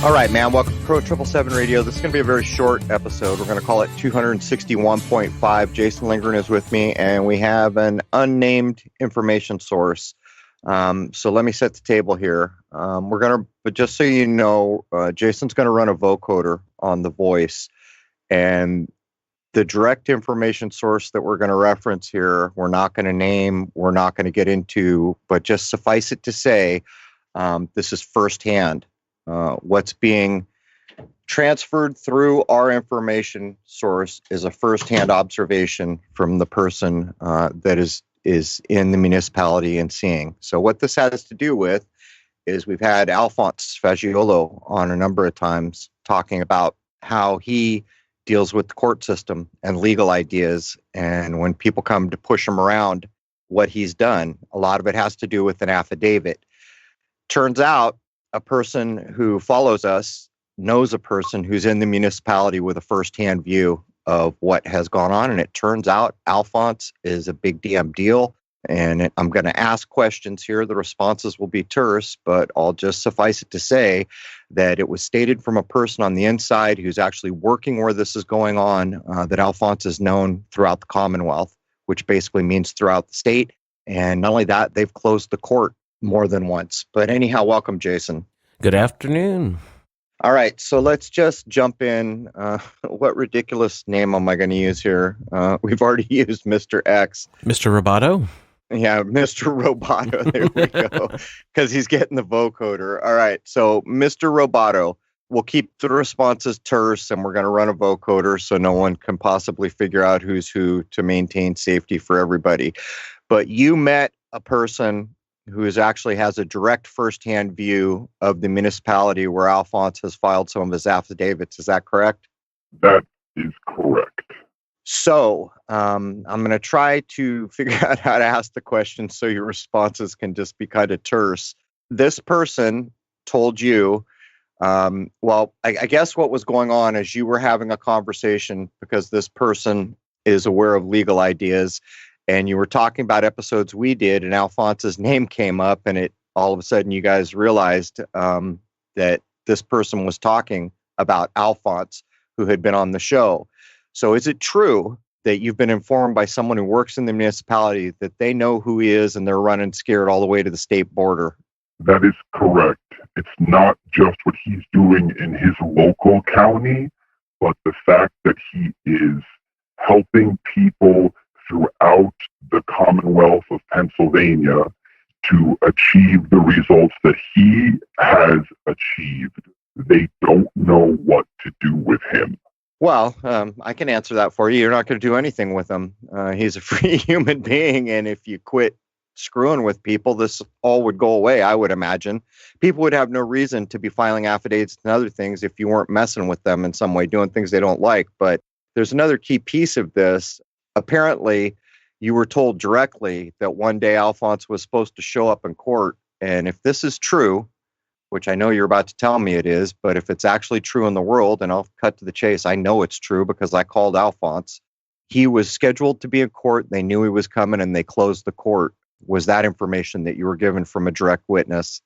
All right, man. Welcome to Pro 777 Radio. This is going to be a very short episode. We're going to call it 261.5. Jason Lindgren is with me, and we have an unnamed information source. So let me set the table here. But just so you know, Jason's going to run a vocoder on the voice, and the direct information source that we're going to reference here, we're not going to name, we're not going to get into, but just suffice it to say, this is firsthand. What's being transferred through our information source is a firsthand observation from the person that is in the municipality and seeing. So what this has to do with is we've had Alphonse Faggiolo on a number of times talking about how he deals with the court system and legal ideas. And when people come to push him around, what he's done, a lot of it has to do with an affidavit. Turns out a person who follows us knows a person who's in the municipality with a firsthand view of what has gone on. And it turns out Alphonse is a big damn deal. And I'm going to ask questions here. The responses will be terse, but I'll just suffice it to say that it was stated from a person on the inside who's actually working where this is going on, that Alphonse is known throughout the Commonwealth, which basically means throughout the state. And not only that, they've closed the court more than once. But anyhow, welcome, Jason. Good afternoon. All right, so let's just jump in. What ridiculous name am I going to use here? We've already used Mr. X. Mr. Roboto? Yeah, Mr. Roboto. There we go. Because he's getting the vocoder. All right, so Mr. Roboto, we'll keep the responses terse, and we're going to run a vocoder so no one can possibly figure out who's who to maintain safety for everybody. But you met a person who actually has a direct firsthand view of the municipality where Alphonse has filed some of his affidavits. Is that correct? That is correct. So I'm going to try to figure out how to ask the question so your responses can just be kind of terse. This person told you, I guess what was going on is you were having a conversation because this person is aware of legal ideas. And you were talking about episodes we did, and Alphonse's name came up, and it all of a sudden you guys realized that this person was talking about Alphonse, who had been on the show. So is it true that you've been informed by someone who works in the municipality that they know who he is and they're running scared all the way to the state border? That is correct. It's not just what he's doing in his local county, but the fact that he is helping people throughout the Commonwealth of Pennsylvania to achieve the results that he has achieved. They don't know what to do with him. Well, I can answer that for you. You're not going to do anything with him. He's a free human being, and if you quit screwing with people, this all would go away, I would imagine. People would have no reason to be filing affidavits and other things if you weren't messing with them in some way, doing things they don't like. But there's another key piece of this. Apparently, you were told directly that one day Alphonse was supposed to show up in court. And if this is true, which I know you're about to tell me it is, but if it's actually true in the world, and I'll cut to the chase, I know it's true because I called Alphonse. He was scheduled to be in court. They knew he was coming and they closed the court. Was that information that you were given from a direct witness?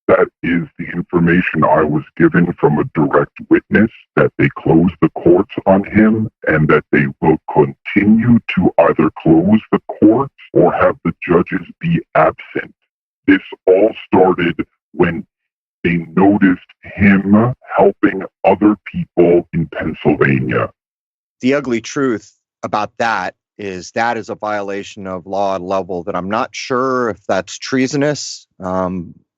That is the information I was given from a direct witness, that they closed the courts on him and that they will continue to either close the courts or have the judges be absent. This all started when they noticed him helping other people in Pennsylvania. The ugly truth about that is a violation of law at a level that I'm not sure if that's treasonous.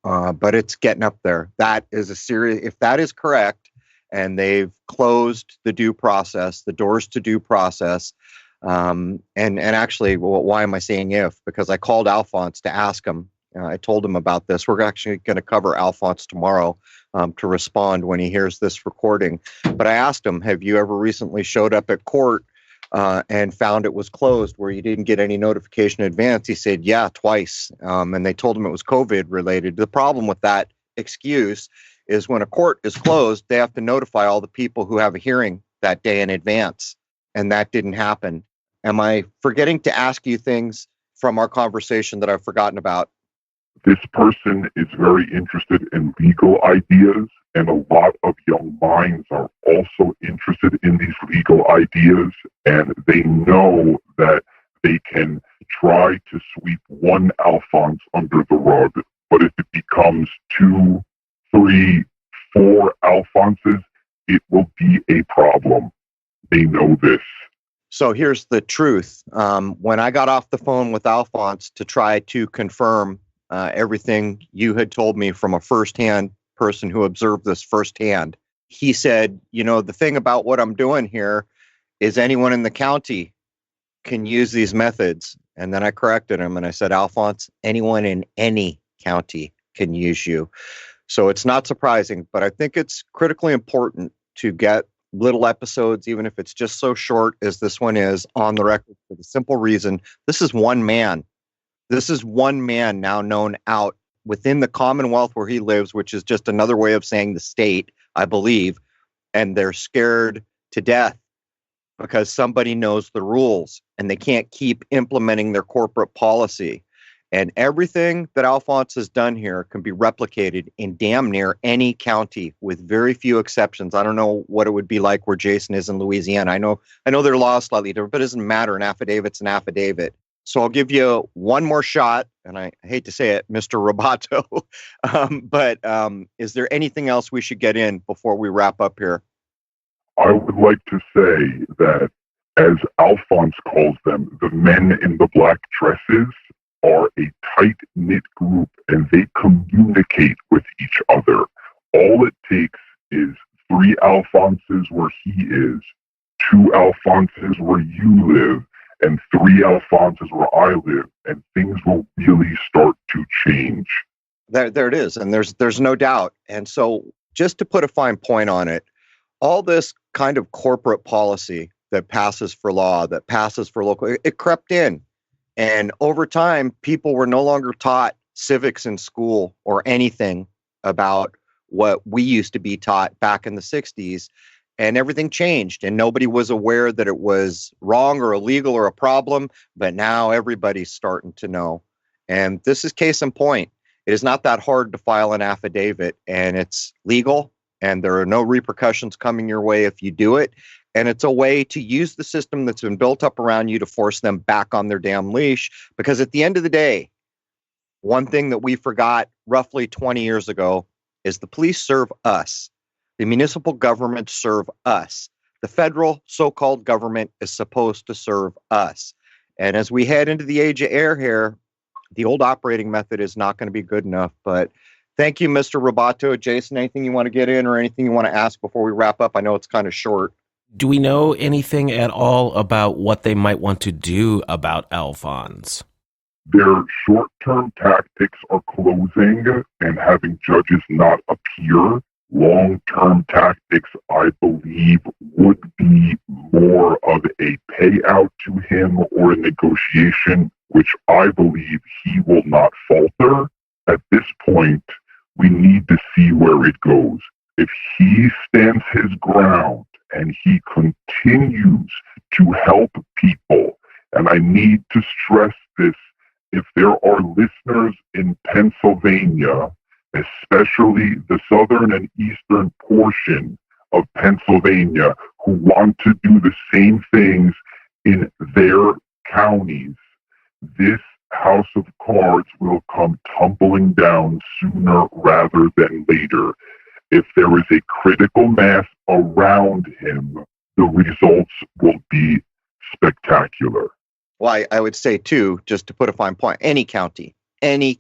But it's getting up there. That is a serious, if that is correct, and they've closed the due process, the doors to due process. And actually, well, why am I saying if? Because I called Alphonse to ask him. I told him about this. We're actually going to cover Alphonse tomorrow to respond when he hears this recording. But I asked him, have you ever recently showed up at court and found it was closed where you didn't get any notification in advance? He said, yeah, twice. And they told him it was COVID related. The problem with that excuse is when a court is closed, they have to notify all the people who have a hearing that day in advance. And that didn't happen. Am I forgetting to ask you things from our conversation that I've forgotten about? This person is very interested in legal ideas, and a lot of young minds are also interested in these legal ideas, and they know that they can try to sweep one Alphonse under the rug, but if it becomes 2, 3, 4 Alphonses, it will be a problem. They know this. So here's the truth. When I got off the phone with Alphonse to try to confirm everything you had told me from a firsthand person who observed this firsthand, he said, the thing about what I'm doing here is anyone in the county can use these methods. And then I corrected him and I said, Alphonse, anyone in any county can use you. So it's not surprising, but I think it's critically important to get little episodes, even if it's just so short as this one is, on the record for the simple reason this is one man. This is one man now known out within the Commonwealth where he lives, which is just another way of saying the state, I believe, and they're scared to death because somebody knows the rules and they can't keep implementing their corporate policy. And everything that Alphonse has done here can be replicated in damn near any county with very few exceptions. I don't know what it would be like where Jason is in Louisiana. I know their law is slightly different, but it doesn't matter. An affidavit's an affidavit. So I'll give you one more shot, and I hate to say it, Mr. Roboto, but is there anything else we should get in before we wrap up here? I would like to say that, as Alphonse calls them, the men in the black dresses are a tight-knit group, and they communicate with each other. All it takes is 3 Alphonses where he is, 2 Alphonses where you live, and 3 Alphonses where I live, and things will really start to change. There it is, and there's no doubt. And so just to put a fine point on it, all this kind of corporate policy that passes for law, that passes for local, it crept in. And over time, people were no longer taught civics in school or anything about what we used to be taught back in the 60s. And everything changed and nobody was aware that it was wrong or illegal or a problem. But now everybody's starting to know. And this is case in point. It is not that hard to file an affidavit, and it's legal, and there are no repercussions coming your way if you do it. And it's a way to use the system that's been built up around you to force them back on their damn leash. Because at the end of the day, one thing that we forgot roughly 20 years ago is the police serve us. The municipal governments serve us. The federal so-called government is supposed to serve us. And as we head into the age of air here, the old operating method is not going to be good enough. But thank you, Mr. Roboto. Jason, anything you want to get in or anything you want to ask before we wrap up? I know it's kind of short. Do we know anything at all about what they might want to do about Alphonse? Their short-term tactics are closing and having judges not appear. Long-term tactics, I believe, would be more of a payout to him or a negotiation, which I believe he will not falter. At this point, we need to see where it goes. If he stands his ground and he continues to help people, and I need to stress this, if there are listeners in Pennsylvania, especially the southern and eastern portion of Pennsylvania, who want to do the same things in their counties, this house of cards will come tumbling down sooner rather than later. If there is a critical mass around him, the results will be spectacular. Well, I would say, too, just to put a fine point, any county, any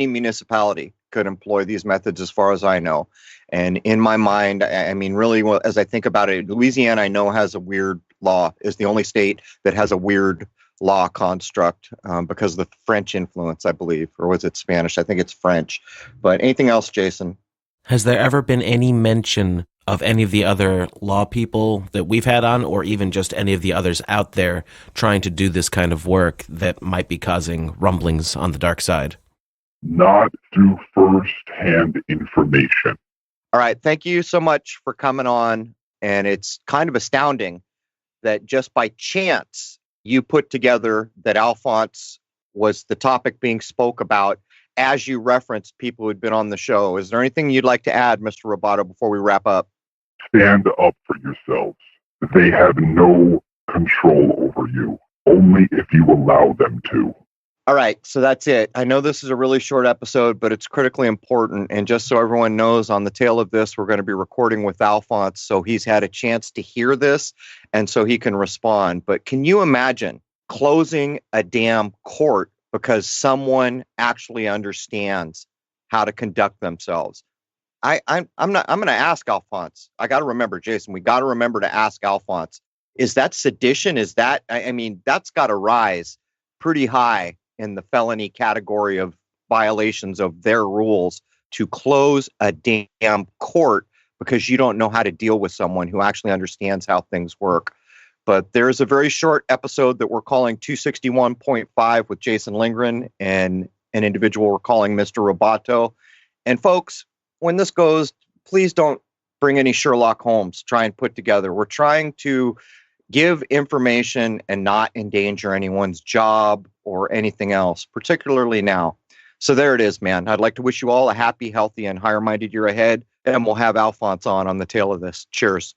municipality could employ these methods as far as I know. And in my mind, I mean, really, well, as I think about it, Louisiana, I know, has a weird law, is the only state that has a weird law construct because of the French influence, I believe. Or was it Spanish? I think it's French. But anything else, Jason? Has there ever been any mention of any of the other law people that we've had on, or even just any of the others out there trying to do this kind of work that might be causing rumblings on the dark side? Not through first-hand information. All right. Thank you so much for coming on. And it's kind of astounding that just by chance you put together that Alphonse was the topic being spoke about. as you referenced people who'd been on the show. Is there anything you'd like to add, Mr. Roboto, before we wrap up? Stand up for yourselves. They have no control over you, only if you allow them to. All right, so that's it. I know this is a really short episode, but it's critically important. And just so everyone knows, on the tail of this, we're going to be recording with Alphonse, so he's had a chance to hear this, and so he can respond. But can you imagine closing a damn court because someone actually understands how to conduct themselves? I'm going to ask Alphonse. I got to remember, Jason, we got to remember to ask Alphonse. Is that sedition? Is that, I mean, that's got to rise pretty high in the felony category of violations of their rules to close a damn court because you don't know how to deal with someone who actually understands how things work. But there's a very short episode that we're calling 261.5 with Jason Lindgren and an individual we're calling Mr. Roboto. And folks, when this goes, please don't bring any Sherlock Holmes, try and put together. We're trying to give information and not endanger anyone's job or anything else, particularly now. So there it is, man. I'd like to wish you all a happy, healthy, and higher-minded year ahead, and we'll have Alphonse on the tail of this. Cheers.